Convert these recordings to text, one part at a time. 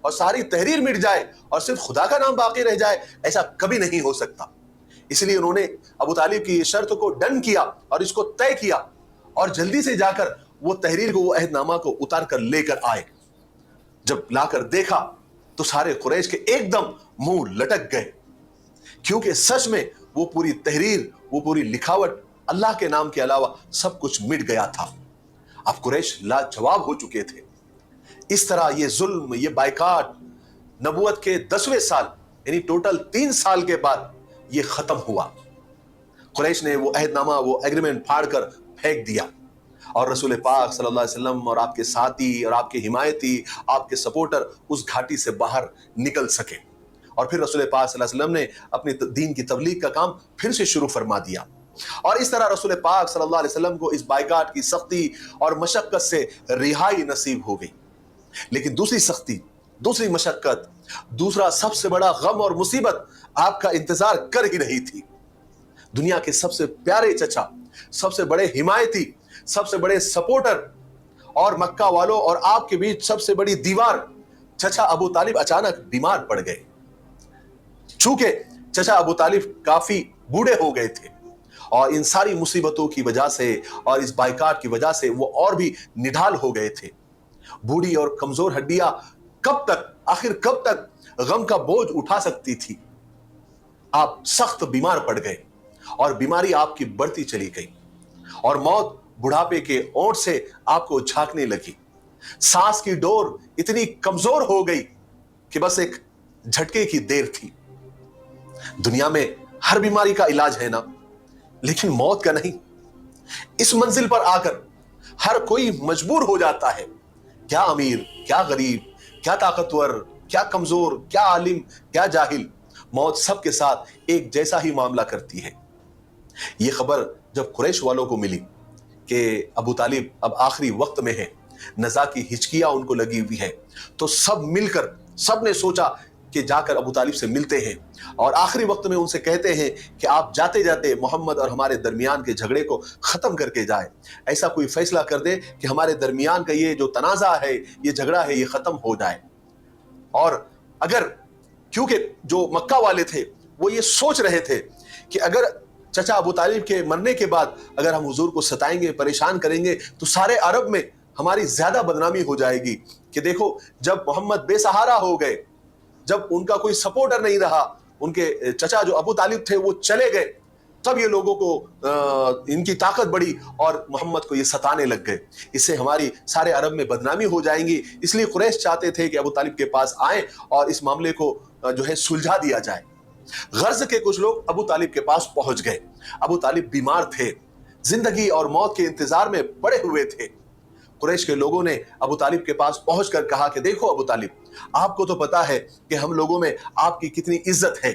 اور ساری تحریر مٹ جائے اور صرف خدا کا نام باقی رہ جائے، ایسا کبھی نہیں ہو سکتا۔ اس لیے انہوں نے ابو طالب کی یہ شرط کو ڈن کیا اور اس کو طے کیا، اور جلدی سے جا کر وہ تحریر کو، وہ عہد نامہ کو اتار کر لے کر آئے۔ جب لا کر دیکھا تو سارے قریش کے ایک دم منہ لٹک گئے، کیونکہ سچ میں وہ پوری تحریر، وہ پوری لکھاوٹ اللہ کے نام کے علاوہ سب کچھ مٹ گیا تھا۔ اب قریش لاجواب ہو چکے تھے۔ اس طرح یہ ظلم، یہ بائیکاٹ نبوت کے 10ویں سال یعنی ٹوٹل 3 سال کے بعد یہ ختم ہوا۔ قریش نے وہ عہد نامہ، وہ ایگریمنٹ پھاڑ کر پھینک دیا، اور رسول پاک صلی اللہ علیہ وسلم اور آپ کے ساتھی اور آپ کے حمایتی، آپ کے سپورٹر اس گھاٹی سے باہر نکل سکے، اور پھر رسول پاک صلی اللہ علیہ وسلم نے اپنی دین کی تبلیغ کا کام پھر سے شروع فرما دیا۔ اور اس طرح رسول پاک صلی اللہ علیہ وسلم کو اس بائیکاٹ کی سختی اور مشقت سے رہائی نصیب ہو گئی۔ لیکن دوسری سختی، دوسری مشقت، دوسرا سب سے بڑا غم اور مصیبت آپ کا انتظار کر ہی رہی تھی۔ دنیا کے سب سے پیارے چچا، سب سے بڑے حمایتی، سب سے بڑے سپورٹر، اور مکہ والوں اور آپ کے بیچ سب سے بڑی دیوار، چچا ابو طالب اچانک بیمار پڑ گئے۔ چونکہ چچا ابو طالب کافی بوڑھے ہو گئے تھے، اور ان ساری مصیبتوں کی وجہ سے اور اس بائیکاٹ کی وجہ سے وہ اور بھی نڈھال ہو گئے تھے۔ بوڑھی اور کمزور ہڈیاں کب تک، آخر کب تک غم کا بوجھ اٹھا سکتی تھی؟ آپ سخت بیمار پڑ گئے، اور بیماری آپ کی بڑھتی چلی گئی، اور موت بڑھاپے کے اونٹ سے آپ کو جھانکنے لگی۔ سانس کی ڈور اتنی کمزور ہو گئی کہ بس ایک جھٹکے کی دیر تھی۔ دنیا میں ہر بیماری کا علاج ہے نا، لیکن موت کا نہیں۔ اس منزل پر آ کر ہر کوئی مجبور ہو جاتا ہے، کیا امیر، کیا غریب، کیا طاقتور، کیا کمزور، کیا عالم، کیا جاہل، موت سب کے ساتھ ایک جیسا ہی معاملہ کرتی ہے۔ یہ خبر جب قریش والوں کو ملی کہ ابو طالب اب آخری وقت میں ہے، نزا کی ہچکیاں ان کو لگی ہوئی ہے، تو سب مل کر، سب نے سوچا کہ جا کر ابو طالب سے ملتے ہیں، اور آخری وقت میں ان سے کہتے ہیں کہ آپ جاتے جاتے محمد اور ہمارے درمیان کے جھگڑے کو ختم کر کے جائیں، ایسا کوئی فیصلہ کر دے کہ ہمارے درمیان کا یہ جو تنازع ہے، یہ جھگڑا ہے، یہ ختم ہو جائے۔ اور اگر، کیونکہ جو مکہ والے تھے وہ یہ سوچ رہے تھے کہ اگر چچا ابو طالب کے مرنے کے بعد اگر ہم حضور کو ستائیں گے، پریشان کریں گے، تو سارے عرب میں ہماری زیادہ بدنامی ہو جائے گی کہ دیکھو جب محمد بے سہارا ہو گئے، جب ان کا کوئی سپورٹر نہیں رہا، ان کے چچا جو ابو طالب تھے وہ چلے گئے، تب یہ لوگوں کو ان کی طاقت بڑھی اور محمد کو یہ ستانے لگ گئے، اس سے ہماری سارے عرب میں بدنامی ہو جائیں گی۔ اس لیے قریش چاہتے تھے کہ ابو طالب کے پاس آئیں اور اس معاملے کو جو ہے سلجھا دیا جائے۔ غرض کے کچھ لوگ ابو طالب کے پاس پہنچ گئے۔ ابو طالب بیمار تھے، زندگی اور موت کے انتظار میں پڑے ہوئے تھے۔ قریش کے لوگوں نے ابو طالب کے پاس پہنچ کر کہا کہ دیکھو ابو طالب، آپ کو تو پتا ہے کہ ہم لوگوں میں آپ کی کتنی عزت ہے،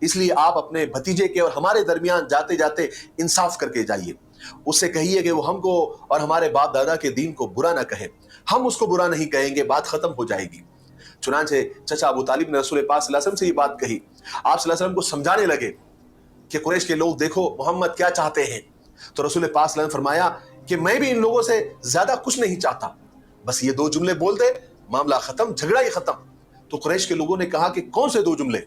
اس لیے آپ اپنے بھتیجے کے اور ہمارے درمیان جاتے جاتے انصاف کر کے جائیے، اس سے کہیے کہ وہ ہم کو اور ہمارے باپ دادا کے دین کو برا نہ کہے، ہم اس کو برا نہیں کہیں گے، بات ختم ہو جائے گی۔ چنانچہ چچا ابو طالب نے رسول پاک صلی اللہ علیہ وسلم سے یہ بات کہی۔ آپ صلی اللہ علیہ وسلم کو سمجھانے لگے کہ قریش کے لوگ دیکھو محمد کیا چاہتے ہیں، تو رسول پاک صلی اللہ علیہ وسلم نے فرمایا کہ میں بھی ان لوگوں سے زیادہ کچھ نہیں چاہتا، بس یہ 2 جملے بول دے، معاملہ ختم، جھگڑا ہی ختم۔ تو قریش کے لوگوں نے کہا کہ کون سے 2 جملے؟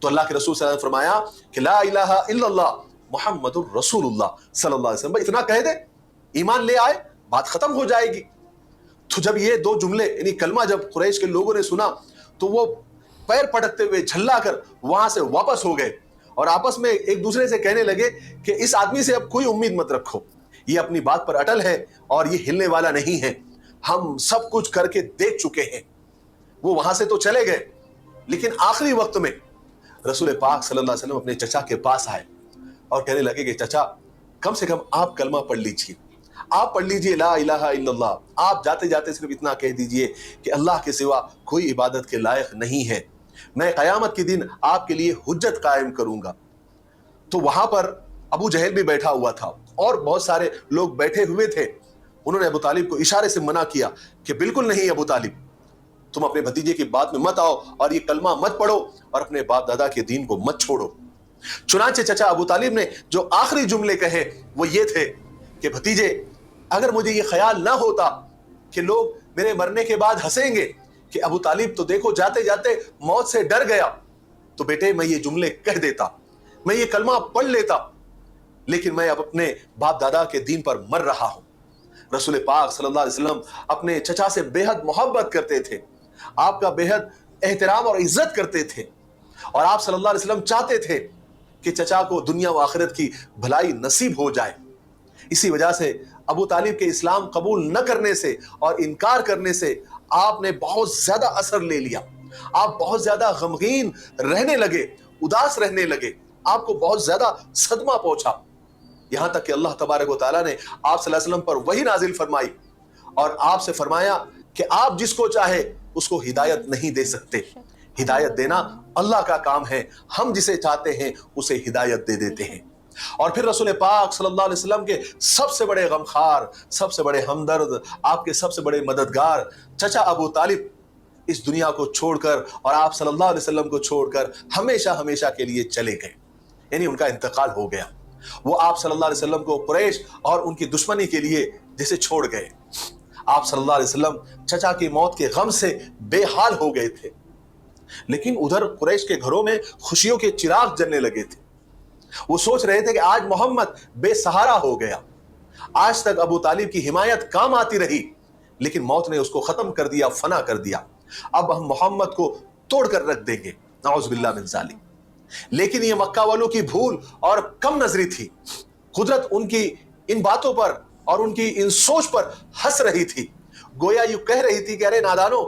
تو اللہ کے رسول صلی اللہ علیہ وسلم نے فرمایا کہ لا الہ الا اللہ محمد الرسول اللہ صلی اللہ علیہ وسلم، اتنا کہہ دے، ایمان لے آئے، بات ختم ہو جائے گی۔ تو جب یہ 2 جملے یعنی کلمہ جب قریش کے لوگوں نے سنا تو وہ پیر پٹکتے ہوئے جھلا کر وہاں سے واپس ہو گئے، اور آپس میں ایک دوسرے سے کہنے لگے کہ اس آدمی سے اب کوئی امید مت رکھو، یہ اپنی بات پر اٹل ہے اور یہ ہلنے والا نہیں ہے، ہم سب کچھ کر کے دیکھ چکے ہیں۔ وہ وہاں سے تو چلے گئے، لیکن آخری وقت میں رسول پاک صلی اللہ علیہ وسلم اپنے چچا کے پاس آئے اور کہنے لگے کہ چچا کم سے کم آپ کلمہ پڑھ لیجیے، آپ پڑھ لیجیے لا الہ الا اللہ، آپ جاتے جاتے صرف اتنا کہہ دیجئے کہ اللہ کے سوا کوئی عبادت کے لائق نہیں ہے، میں قیامت کے دن آپ کے لیے حجت قائم کروں گا۔ تو وہاں پر ابو جہل بھی بیٹھا ہوا تھا اور بہت سارے لوگ بیٹھے ہوئے تھے۔ انہوں نے ابو طالب کو اشارے سے منع کیا کہ بالکل نہیں ابو طالب، تم اپنے بھتیجے کی بات میں مت آؤ اور یہ کلمہ مت پڑھو اور اپنے باپ دادا کے دین کو مت چھوڑو۔ چنانچہ چچا ابو طالب نے جو آخری جملے کہے وہ یہ تھے کہ بھتیجے، اگر مجھے یہ خیال نہ ہوتا کہ لوگ میرے مرنے کے بعد ہنسیں گے کہ ابو طالب تو دیکھو جاتے جاتے موت سے ڈر گیا، تو بیٹے میں یہ جملے کہہ دیتا، میں یہ کلمہ پڑھ لیتا، لیکن میں اب اپنے باپ دادا کے دین پر مر رہا ہوں۔ رسول پاک صلی اللہ علیہ وسلم اپنے چچا سے بے حد محبت کرتے تھے، آپ کا بے حد احترام اور عزت کرتے تھے، اور آپ صلی اللہ علیہ وسلم چاہتے تھے کہ چچا کو دنیا و آخرت کی بھلائی نصیب ہو جائے۔ اسی وجہ سے ابو طالب کے اسلام قبول نہ کرنے سے اور انکار کرنے سے آپ نے بہت زیادہ اثر لے لیا، آپ بہت زیادہ غمگین رہنے لگے، اداس رہنے لگے، آپ کو بہت زیادہ صدمہ پہنچا، یہاں تک کہ اللہ تبارک و تعالیٰ نے آپ صلی اللہ علیہ وسلم پر وحی نازل فرمائی اور آپ سے فرمایا کہ آپ جس کو چاہے اس کو ہدایت نہیں دے سکتے، ہدایت دینا اللہ کا کام ہے، ہم جسے چاہتے ہیں اسے ہدایت دے دیتے ہیں۔ اور پھر رسول پاک صلی اللہ علیہ وسلم کے سب سے بڑے غمخوار، سب سے بڑے ہمدرد، آپ کے سب سے بڑے مددگار چچا ابو طالب اس دنیا کو چھوڑ کر اور آپ صلی اللہ علیہ وسلم کو چھوڑ کر ہمیشہ ہمیشہ کے لیے چلے گئے، یعنی ان کا انتقال ہو گیا۔ وہ آپ صلی اللہ علیہ وسلم کو قریش اور ان کی دشمنی کے لیے جیسے چھوڑ گئے۔ آپ صلی اللہ علیہ وسلم چچا کی موت کے غم سے بے حال ہو گئے تھے، لیکن ادھر قریش کے گھروں میں خوشیوں کے چراغ جلنے لگے تھے۔ وہ سوچ رہے تھے کہ آج محمد بے سہارا ہو گیا، آج تک ابو طالب کی حمایت کام آتی رہی، لیکن موت نے اس کو ختم کر دیا، فنا کر دیا، اب ہم محمد کو توڑ کر رکھ دیں گے، نعوذ باللہ من ذالک۔ لیکن یہ مکہ والوں کی بھول اور کم نظری تھی، قدرت ان کی ان باتوں پر اور ان کی ان سوچ پر ہنس رہی تھی، گویا یوں کہہ رہی تھی کہ ارے نادانو،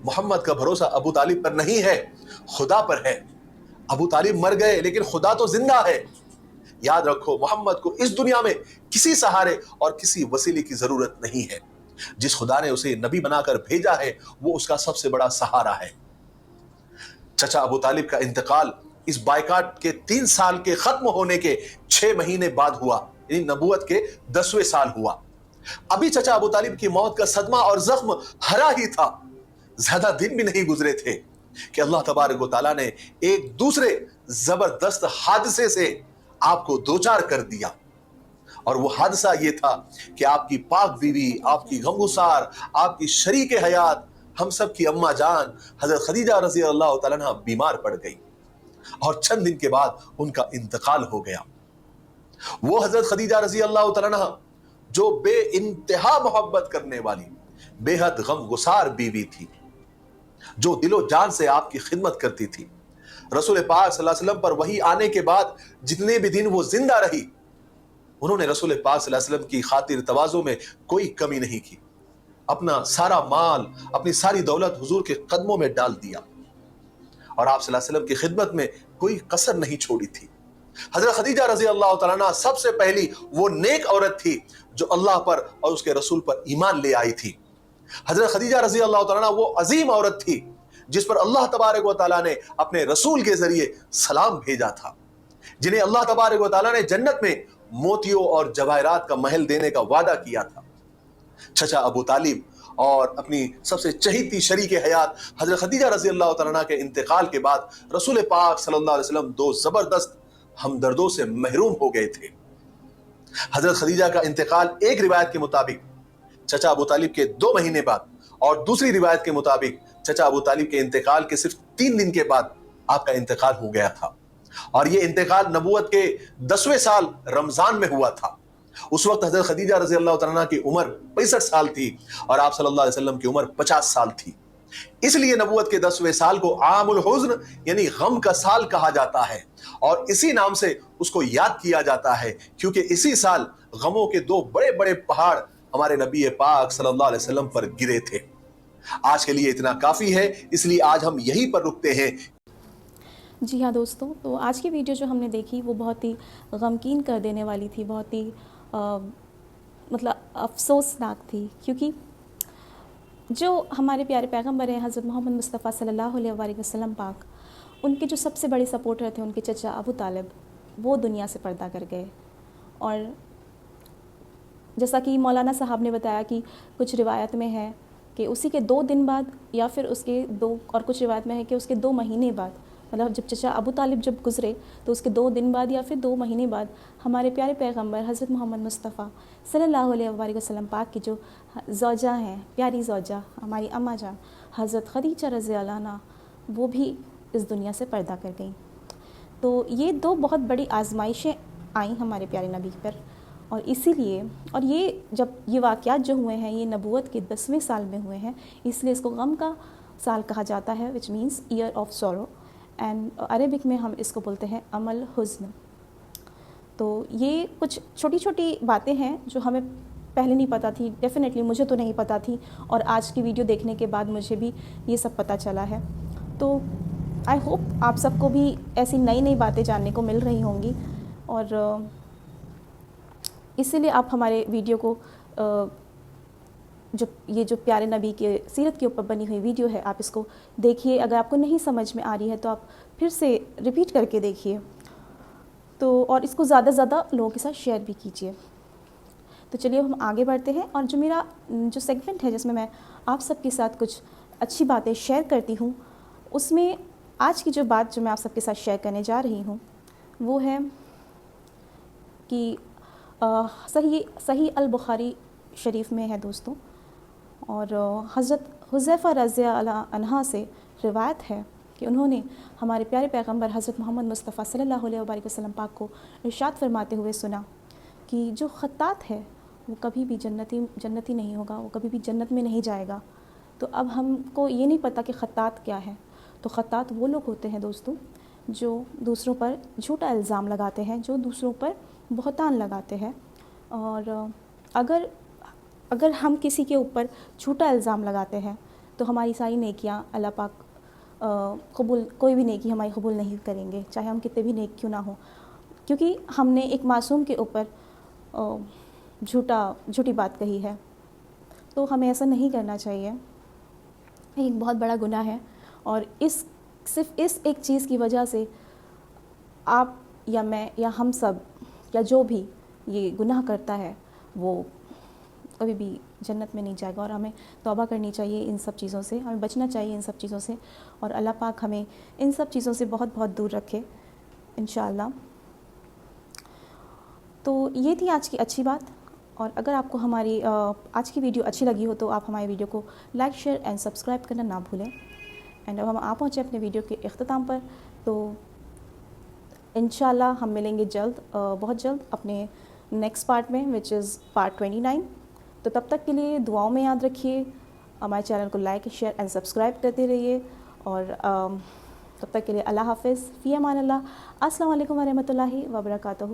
محمد کا بھروسہ ابو طالب پر نہیں ہے، خدا پر ہے۔ ابو طالب مر گئے لیکن خدا تو زندہ ہے، یاد رکھو محمد کو اس دنیا میں کسی سہارے اور کسی وسیلے کی ضرورت نہیں ہے، جس خدا نے اسے نبی بنا کر بھیجا ہے وہ اس کا سب سے بڑا سہارا ہے۔ چچا ابو طالب کا انتقال اس بائیکاٹ کے 3 سال کے ختم ہونے کے 6 مہینے بعد ہوا، یعنی نبوت کے 10ویں سال ہوا۔ ابھی چچا ابو طالب کی موت کا صدمہ اور زخم ہرا ہی تھا، زیادہ دن بھی نہیں گزرے تھے کہ اللہ تبارک و تعالیٰ نے ایک دوسرے زبردست حادثے سے آپ کو دوچار کر دیا، اور وہ حادثہ یہ تھا کہ آپ کی پاک بیوی، آپ کی غمگسار، آپ کی شریک حیات، ہم سب کی اماں جان حضرت خدیجہ رضی اللہ تعالیٰ عنہ بیمار پڑ گئی، اور چند دن کے بعد ان کا انتقال ہو گیا۔ وہ حضرت خدیجہ رضی اللہ تعالیٰ عنہ جو بے انتہا محبت کرنے والی، بے حد غمگسار بیوی تھی، جو دل و جان سے آپ کی خدمت کرتی تھی، رسول پاک صلی اللہ علیہ وسلم پر وحی آنے کے بعد جتنے بھی دن وہ زندہ رہی، انہوں نے رسول پاک صلی اللہ علیہ وسلم کی خاطر تواضع میں کوئی کمی نہیں کی، اپنا سارا مال، اپنی ساری دولت حضور کے قدموں میں ڈال دیا، اور آپ صلی اللہ علیہ وسلم کی خدمت میں کوئی کسر نہیں چھوڑی تھی۔ حضرت خدیجہ رضی اللہ تعالیٰ عنہ سب سے پہلی وہ نیک عورت تھی جو اللہ پر اور اس کے رسول پر ایمان لے آئی تھی۔ حضرت خدیجہ رضی اللہ تعالیٰ عنہ وہ عظیم عورت تھی جس پر اللہ تبارک و تعالیٰ نے اپنے رسول کے ذریعے سلام بھیجا تھا، جنہیں اللہ تبارک و تعالیٰ نے جنت میں موتیوں اور جواہرات کا محل دینے کا وعدہ کیا تھا۔ چچا ابو طالب اور اپنی سب سے چہیتی شریک حیات حضرت خدیجہ رضی اللہ تعالیٰ عنہ کے انتقال کے بعد رسول پاک صلی اللہ علیہ وسلم 2 زبردست ہمدردوں سے محروم ہو گئے تھے۔ حضرت خدیجہ کا انتقال ایک روایت کے مطابق چچا ابو طالب کے 2 مہینے بعد، اور دوسری روایت کے مطابق چچا ابو طالب کے انتقال کے صرف 3 دن کے بعد آپ کا انتقال ہو گیا تھا، اور یہ انتقال نبوت کے 10ویں سال رمضان میں ہوا تھا۔ اس وقت حضرت خدیجہ رضی اللہ تعالیٰ عنہ کی عمر 65 سال تھی اور آپ صلی اللہ علیہ وسلم کی عمر 50 سال تھی، اس لیے نبوت کے 10ویں سال کو عام الحزن یعنی غم کا سال کہا جاتا ہے، اور اسی نام سے اس کو یاد کیا جاتا ہے کیونکہ اسی سال غموں کے 2 بڑے بڑے پہاڑ ہمارے نبی پاک صلی اللہ علیہ وسلم پر گرے تھے۔ آج کے لیے اتنا کافی ہے، اس لیے آج ہم یہیں پر رکتے ہیں۔ جی ہاں دوستوں، تو آج کی ویڈیو جو ہم نے دیکھی وہ بہت ہی غمگین کر دینے والی تھی، بہت ہی مطلب افسوسناک تھی، کیونکہ جو ہمارے پیارے پیغمبر ہیں حضرت محمد مصطفیٰ صلی اللہ علیہ وآلہ وسلم پاک، ان کے جو سب سے بڑے سپورٹر تھے ان کے چچا ابو طالب، وہ دنیا سے پردہ کر گئے۔ اور جیسا کہ مولانا صاحب نے بتایا کہ کچھ روایت میں ہے کہ اسی کے 2 دن بعد یا پھر اس کے 2، اور کچھ روایت میں ہے کہ اس کے 2 مہینے بعد مطلب جب چچا ابو طالب جب گزرے تو اس کے 2 دن بعد یا پھر 2 مہینے بعد ہمارے پیارے پیغمبر حضرت محمد مصطفیٰ صلی اللہ علیہ وآلہ وسلم پاک کی جو زوجہ ہیں، پیاری زوجہ ہماری اماں جان حضرت خدیجہ رضی اللہ عنہا، وہ بھی اس دنیا سے پردہ کر گئیں۔ تو یہ 2 بہت بڑی آزمائشیں آئیں ہمارے پیارے نبی پر، اور اسی لیے اور یہ واقعات جو ہوئے ہیں یہ نبوت کے 10ویں سال میں ہوئے ہیں، اس لیے اس کو غم کا سال کہا جاتا ہے، which means year of sorrow, and Arabic میں ہم اس کو بولتے ہیں ام الحزن۔ تو یہ کچھ چھوٹی چھوٹی باتیں ہیں جو ہمیں پہلے نہیں پتہ تھی، ڈیفینیٹلی مجھے تو نہیں پتہ تھی، اور آج کی ویڈیو دیکھنے کے بعد مجھے بھی یہ سب پتہ چلا ہے۔ تو آئی ہوپ آپ سب کو بھی ایسی نئی باتیں جاننے کو مل رہی ہوں گی، اور اسی لیے آپ ہمارے ویڈیو کو جو پیارے نبی کے سیرت کے اوپر بنی ہوئی ویڈیو ہے، آپ اس کو دیکھیے۔ اگر آپ کو نہیں سمجھ میں آ رہی ہے تو آپ پھر سے ریپیٹ کر کے دیکھیے، تو اور اس کو زیادہ سے زیادہ لوگوں کے ساتھ شیئر بھی کیجیے۔ تو چلیے ہم آگے بڑھتے ہیں، اور جو میرا جو سیگمنٹ ہے جس میں آپ سب کے ساتھ کچھ اچھی باتیں شیئر کرتی ہوں، اس میں آج کی جو بات جو میں آپ سب کے ساتھ شیئر کرنے جا رہی ہوں وہ ہے کہ صحیح البخاری شریف میں ہے دوستوں، اور حضرت حذیفہ رضی اللہ عنہ سے روایت ہے کہ انہوں نے ہمارے پیارے پیغمبر حضرت محمد مصطفیٰ صلی اللہ علیہ وآلہ وسلم پاک کو ارشاد فرماتے ہوئے سنا کہ جو خطاط ہے وہ کبھی بھی جنتی نہیں ہوگا، وہ کبھی بھی جنت میں نہیں جائے گا۔ تو اب ہم کو یہ نہیں پتہ کہ خطاط کیا ہے، تو خطاط وہ لوگ ہوتے ہیں دوستوں جو دوسروں پر جھوٹا الزام لگاتے ہیں، جو دوسروں پر بہتان لگاتے ہیں، اور اگر ہم کسی کے اوپر جھوٹا الزام لگاتے ہیں تو ہماری ساری نیکیاں اللہ پاک کوئی بھی نیکی ہماری قبول نہیں کریں گے، چاہے ہم کتنے بھی نیک کیوں نہ ہوں، کیونکہ ہم نے ایک معصوم کے اوپر جھوٹی بات کہی ہے۔ تو ہمیں ایسا نہیں کرنا چاہیے، ایک بہت بڑا گناہ ہے، اور صرف اس ایک چیز کی وجہ سے آپ یا میں یا ہم سب یا جو بھی یہ گناہ کرتا ہے وہ کبھی بھی جنت میں نہیں جائے گا، اور ہمیں توبہ کرنی چاہیے ان سب چیزوں سے، ہمیں بچنا چاہیے ان سب چیزوں سے، اور اللہ پاک ہمیں ان سب چیزوں سے بہت بہت دور رکھے انشاءاللہ۔ تو یہ تھی آج کی اچھی بات، اور اگر آپ کو ہماری آج کی ویڈیو اچھی لگی ہو تو آپ ہماری ویڈیو کو لائک، شیئر اینڈ سبسکرائب کرنا نہ بھولیں۔ اینڈ اب ہم آ پہنچے اپنے ویڈیو کے اختتام پر، تو انشاءاللہ ہم ملیں گے بہت جلد اپنے نیکسٹ پارٹ میں، وچ از پارٹ 29۔ تو تب تک کے لیے دعاؤں میں یاد رکھیے، ہمارے چینل کو لائک، شیئر اینڈ سبسکرائب کرتے رہیے، اور تب تک کے لیے اللہ حافظ، فی امان اللہ، السلام علیکم ورحمۃ اللہ وبرکاتہ۔